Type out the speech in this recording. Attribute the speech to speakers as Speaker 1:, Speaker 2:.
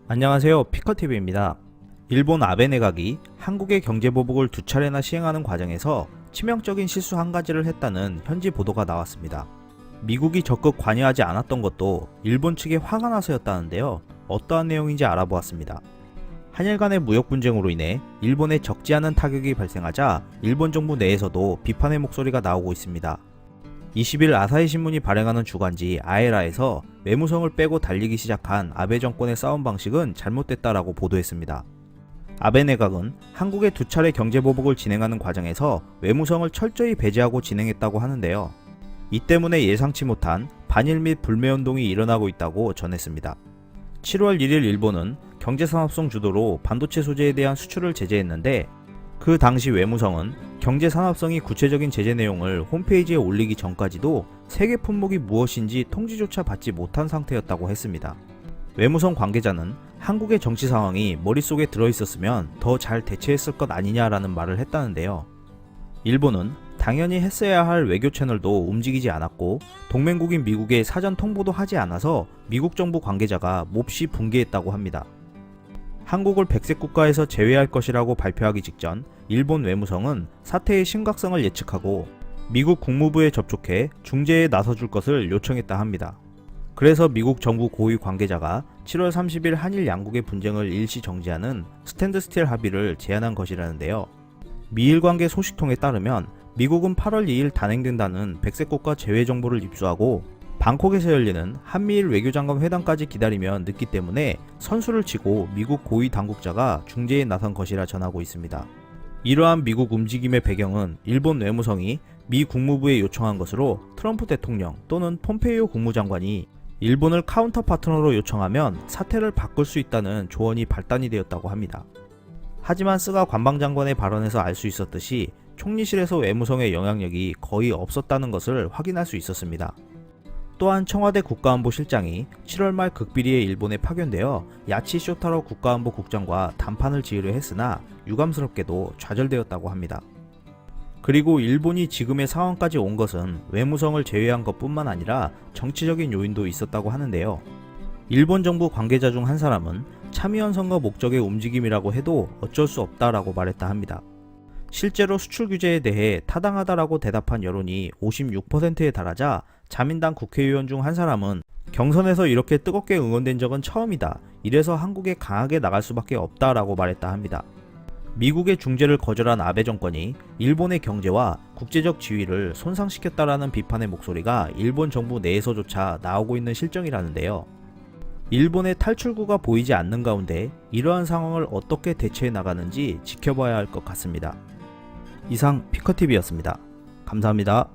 Speaker 1: 안녕하세요, 피커TV입니다. 일본 아베 내각이 한국의 경제보복을 두 차례나 시행하는 과정에서 치명적인 실수 한 가지를 했다는 현지 보도가 나왔습니다. 미국이 적극 관여하지 않았던 것도 일본 측에 화가 나서였다는데요. 어떠한 내용인지 알아보았습니다. 한일 간의 무역 분쟁으로 인해 일본에 적지 않은 타격이 발생하자 일본 정부 내에서도 비판의 목소리가 나오고 있습니다. 20일 아사히 신문이 발행하는 주간지 아에라에서 외무성을 빼고 달리기 시작한 아베 정권의 싸움 방식은 잘못됐다라고 보도했습니다. 아베 내각은 한국의 두 차례 경제보복을 진행하는 과정에서 외무성을 철저히 배제하고 진행했다고 하는데요. 이 때문에 예상치 못한 반일 및 불매운동이 일어나고 있다고 전했습니다. 7월 1일 일본은 경제산업성 주도로 반도체 소재에 대한 수출을 제재했는데 그 당시 외무성은 경제산업성이 구체적인 제재 내용을 홈페이지에 올리기 전까지도 세계 품목이 무엇인지 통지조차 받지 못한 상태였다고 했습니다. 외무성 관계자는 한국의 정치 상황이 머릿속에 들어있었으면 더 잘 대처했을 것 아니냐라는 말을 했다는데요. 일본은 당연히 했어야 할 외교 채널도 움직이지 않았고 동맹국인 미국에 사전 통보도 하지 않아서 미국 정부 관계자가 몹시 분개했다고 합니다. 한국을 백색 국가에서 제외할 것이라고 발표하기 직전 일본 외무성은 사태의 심각성을 예측하고 미국 국무부에 접촉해 중재에 나서줄 것을 요청했다 합니다. 그래서 미국 정부 고위 관계자가 7월 30일 한일 양국의 분쟁을 일시 정지하는 스탠드스틸 합의를 제안한 것이라는데요. 미일 관계 소식통에 따르면 미국은 8월 2일 단행된다는 백색 국가 제외 정보를 입수하고 방콕에서 열리는 한미일 외교장관 회담까지 기다리면 늦기 때문에 선수를 치고 미국 고위 당국자가 중재에 나선 것이라 전하고 있습니다. 이러한 미국 움직임의 배경은 일본 외무성이 미 국무부에 요청한 것으로 트럼프 대통령 또는 폼페이오 국무장관이 일본을 카운터 파트너로 요청하면 사태를 바꿀 수 있다는 조언이 발단이 되었다고 합니다. 하지만 스가 관방장관의 발언에서 알 수 있었듯이 총리실에서 외무성의 영향력이 거의 없었다는 것을 확인할 수 있었습니다. 또한 청와대 국가안보실장이 7월 말 극비리에 일본에 파견되어 야치 쇼타로 국가안보 국장과 담판을 지으려 했으나 유감스럽게도 좌절되었다고 합니다. 그리고 일본이 지금의 상황까지 온 것은 외무성을 제외한 것뿐만 아니라 정치적인 요인도 있었다고 하는데요. 일본 정부 관계자 중 한 사람은 참의원 선거 목적의 움직임이라고 해도 어쩔 수 없다라고 말했다 합니다. 실제로 수출 규제에 대해 타당하다라고 대답한 여론이 56%에 달하자 자민당 국회의원 중 한 사람은 경선에서 이렇게 뜨겁게 응원된 적은 처음이다. 이래서 한국에 강하게 나갈 수밖에 없다라고 말했다 합니다. 미국의 중재를 거절한 아베 정권이 일본의 경제와 국제적 지위를 손상시켰다라는 비판의 목소리가 일본 정부 내에서조차 나오고 있는 실정이라는데요. 일본의 탈출구가 보이지 않는 가운데 이러한 상황을 어떻게 대처해 나가는지 지켜봐야 할 것 같습니다. 이상 피커TV였습니다. 감사합니다.